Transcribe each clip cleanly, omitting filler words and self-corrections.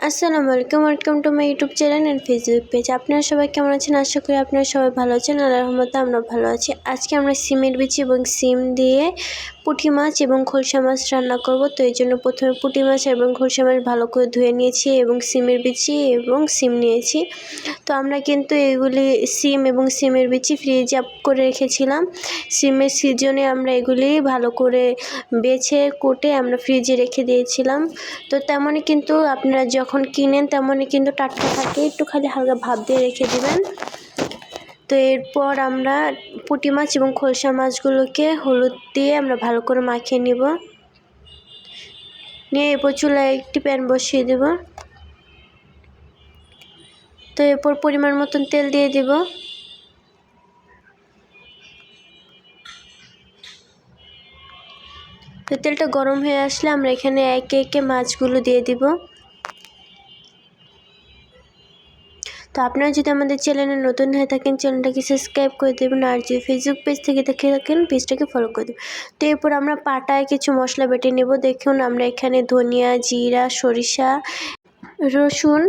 আসসালামু আলাইকুম, welcome to my YouTube channel and Facebook page. আপনারা সবাই কেমন আছেন? আশা করি আপনারা সবাই ভালো আছেন। আল্লাহর রহমতে আমরা ভালো আছি। আজকে আমরা সিমের বিচি এবং সিম দিয়ে পুঁটি মাছ এবং খলসা মাছ রান্না করব। তো এই জন্য প্রথমে পুঁটি মাছ এবং খলসা মাছ ভালো করে ধুয়ে নিয়েছি এবং সিমের বিচি এবং সিম নিয়েছি। তো আমরা কিন্তু এগুলি সিম এবং সিমের বিচি ফ্রিজে আপ করে রেখেছিলাম। সিমের সিজনে আমরা এগুলি ভালো করে বেছে কুটে আমরা ফ্রিজে রেখে দিয়েছিলাম। তো তেমনই কিন্তু আপনারা যখন কিনেন তেমনই কিন্তু টাটকা থাকে, একটু খালি হালকা ভাপ দিয়ে রেখে দিবেন। তো এরপর আমরা পুঁটি মাছ এবং খলসা মাছগুলোকে হলুদ দিয়ে আমরা ভালো করে মাখিয়ে নিব। নিয়ে এরপর চুলায় একটি প্যান বসিয়ে দেব। তো এরপর পরিমাণ মতন তেল দিয়ে দিব। তো তেলটা গরম হয়ে আসলে আমরা এখানে একে একে মাছগুলো দিয়ে দিব। তো আপনারা যদি আমাদের চ্যানেলে নতুন হয়ে থাকেন চ্যানেলটাকে সাবস্ক্রাইব করে দেবেন, আর যদি ফেসবুক পেজ থেকে দেখে থাকেন পেজটাকে ফলো করে দেবেন। তো এরপর আমরা পাটায় কিছু মশলা বেটে নেব। দেখুন আমরা এখানে ধনিয়া, জিরা, সরিষা, রসুন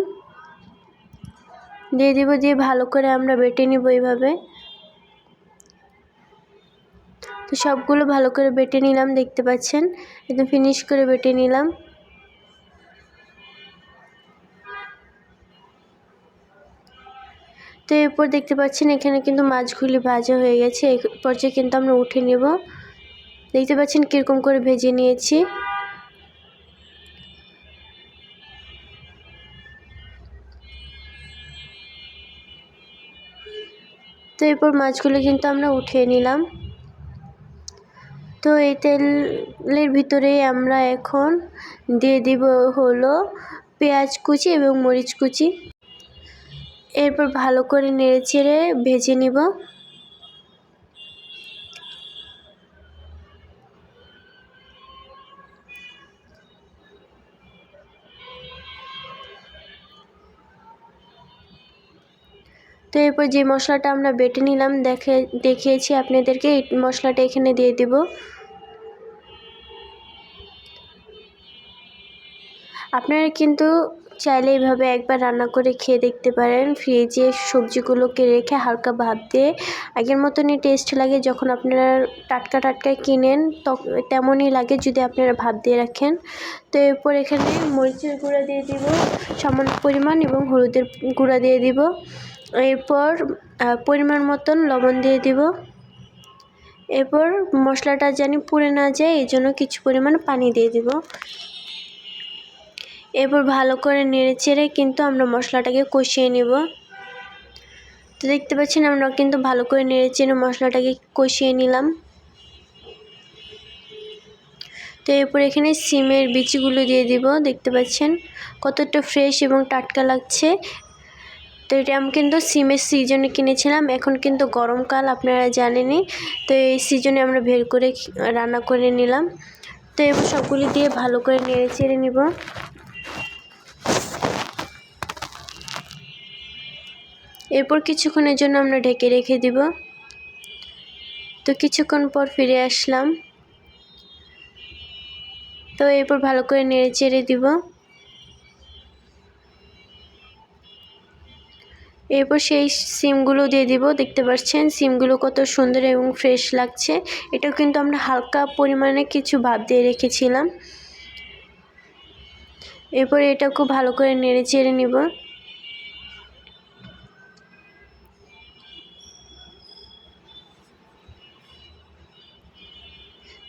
দিয়ে দিব, দিয়ে ভালো করে আমরা বেটে নেব এইভাবে। তো সবগুলো ভালো করে বেটে নিলাম, দেখতে পাচ্ছেন একদম ফিনিশ করে বেটে নিলাম। তো এরপর দেখতে পাচ্ছেন এখানে কিন্তু মাছগুলি ভাজা হয়ে গেছে। এই পর্যায়ে কিন্তু আমরা উঠে নেব। দেখতে পাচ্ছেন কীরকম করে ভেজে নিয়েছি। তো এরপর মাছগুলো কিন্তু আমরা উঠিয়ে নিলাম। তো এই তেলের ভিতরে আমরা এখন দিয়ে দিব হলো পেঁয়াজ কুচি এবং মরিচ কুচি। এরপর ভালো করে নেড়েচেড়ে ভেজে নিব। তো এরপর যে মশলাটা আমরা বেটে নিলাম দেখিয়েছি আপনাদেরকে, এই মশলাটা এখানে দিয়ে দিব। আপনারা কিন্তু চাইলে এইভাবে একবার রান্না করে খেয়ে দেখতে পারেন। ফ্রিজে সবজিগুলোকে রেখে হালকা ভাপ দিয়ে আগের মতনই টেস্ট লাগে। যখন আপনারা টাটকা টাটকা কিনেন তেমনই লাগে যদি আপনারা ভাপ দিয়ে রাখেন। তো এরপর এখানে মরিচের গুঁড়া দিয়ে দিব সামান্য পরিমাণ এবং হলুদের গুঁড়া দিয়ে দিব। এরপর পরিমাণ মতন লবণ দিয়ে দিব। এরপর মশলাটা যেন পুড়ে না যায় এই জন্য কিছু পরিমাণ পানি দিয়ে দিব। এরপর ভালো করে নেড়েচেড়ে কিন্তু আমরা মশলাটাকে কষিয়ে নেব। তো দেখতে পাচ্ছেন আমরা কিন্তু ভালো করে নেড়েচেড়ে মশলাটাকে কষিয়ে নিলাম। তো এরপর এখানে সিমের বিচিগুলো দিয়ে দিব। দেখতে পাচ্ছেন কতটা ফ্রেশ এবং টাটকা লাগছে। তো এটা আমি কিন্তু সিমের সিজনে কিনেছিলাম, এখন কিন্তু গরমকাল আপনারা জানেনই। তো এই সিজনে আমরা বের করে রান্না করে নিলাম। তো এবার সবগুলি দিয়ে ভালো করে নেড়েচেড়ে নিব। এরপর কিছুক্ষণের জন্য আমরা ঢেকে রেখে দিব। তো কিছুক্ষণ পর ফিরে আসলাম। তো এরপর ভালো করে নেড়েচেড়ে দিব। এরপর সেই সিমগুলো দিয়ে দিব। দেখতে পাচ্ছেন সিমগুলো কত সুন্দর এবং ফ্রেশ লাগছে। এটাও কিন্তু আমরা হালকা পরিমাণে কিছু ভাপ দিয়ে রেখেছিলাম। এরপর এটা খুব ভালো করে নেড়েচেড়ে নিব।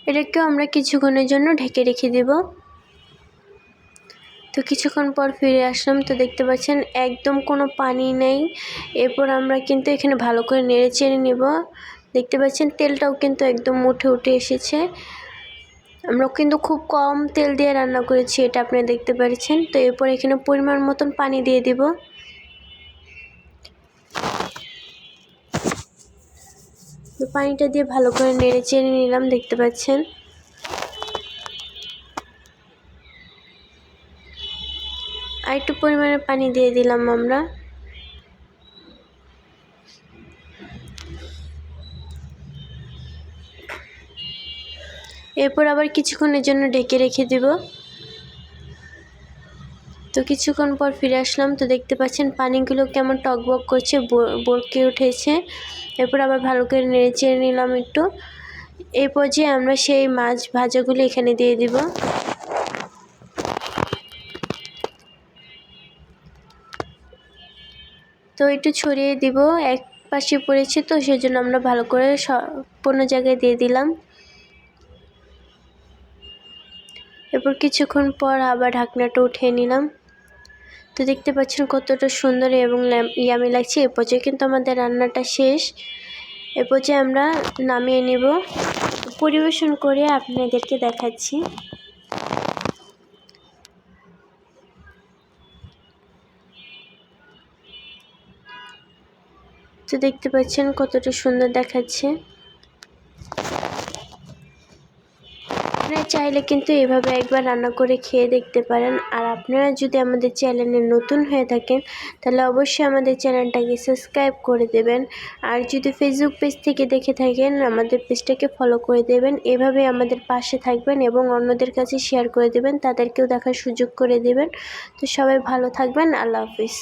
এটাকেও আমরা কিছুক্ষণের জন্য ঢেকে রেখে দেব। তো কিছুক্ষণ পর ফিরে আসলাম। তো দেখতে পাচ্ছেন একদম কোনো পানি নেই। এরপর আমরা কিন্তু এখানে ভালো করে নেড়েচেড়ে নেব। দেখতে পাচ্ছেন তেলটাও কিন্তু একদম উঠে এসেছে। আমরা কিন্তু খুব কম তেল দিয়ে রান্না করেছি, এটা আপনারা দেখতে পাচ্ছেন। তো এরপর এখানে পরিমাণ মতন পানি দিয়ে দিব। তো পানিটা দিয়ে ভালো করে নেড়েচেড়ে নিলাম, দেখতে পাচ্ছেন। আর একটু পরিমাণে পানি দিয়ে দিলাম আমরা। এরপর আবার কিছুক্ষণের জন্য ঢেকে রেখে দেব। তো কিছুক্ষণ পর ফিরে আসলাম। তো দেখতে পাচ্ছেন পানিগুলো কেমন টকবক করছে, বরকে উঠেছে। এরপর আবার ভালো করে নেড়ে চেড়ে নিলাম একটু। এই পর্যায়ে আমরা সেই মাছ ভাজাগুলো এখানে দিয়ে দিব। তো একটু ছড়িয়ে দিব, এক পাশে পড়েছে তো সেজন্য আমরা ভালো করে সম্পূর্ণ জায়গায় দিয়ে দিলাম। এরপর কিছুক্ষণ পর আবার ঢাকনাটা উঠিয়ে নিলাম। তো দেখতে পাচ্ছেন কতটা সুন্দর এবং ইয়ামি লাগছে। এ পর্যায়ে কিন্তু আমাদের রান্নাটা শেষ। এ পর্যায়ে আমরা নামিয়ে নিব, পরিবেশন করে আপনাদেরকে দেখাচ্ছি। তো দেখতে পাচ্ছেন কতটা সুন্দর দেখাচ্ছে। আপনারা চাইলে কিন্তু এভাবে একবার রান্না করে খেয়ে দেখতে পারেন। আর আপনারা যদি আমাদের চ্যানেলে নতুন হয়ে থাকেন তাহলে অবশ্যই আমাদের চ্যানেলটাকে সাবস্ক্রাইব করে দেবেন। আর যদি ফেসবুক পেজ থেকে দেখে থাকেন আমাদের পেজটাকে ফলো করে দেবেন। এভাবে আমাদের পাশে থাকবেন এবং অন্যদের কাছে শেয়ার করে দেবেন, তাদেরকেও দেখার সুযোগ করে দেবেন। তো সবাই ভালো থাকবেন। আল্লাহ হাফিজ।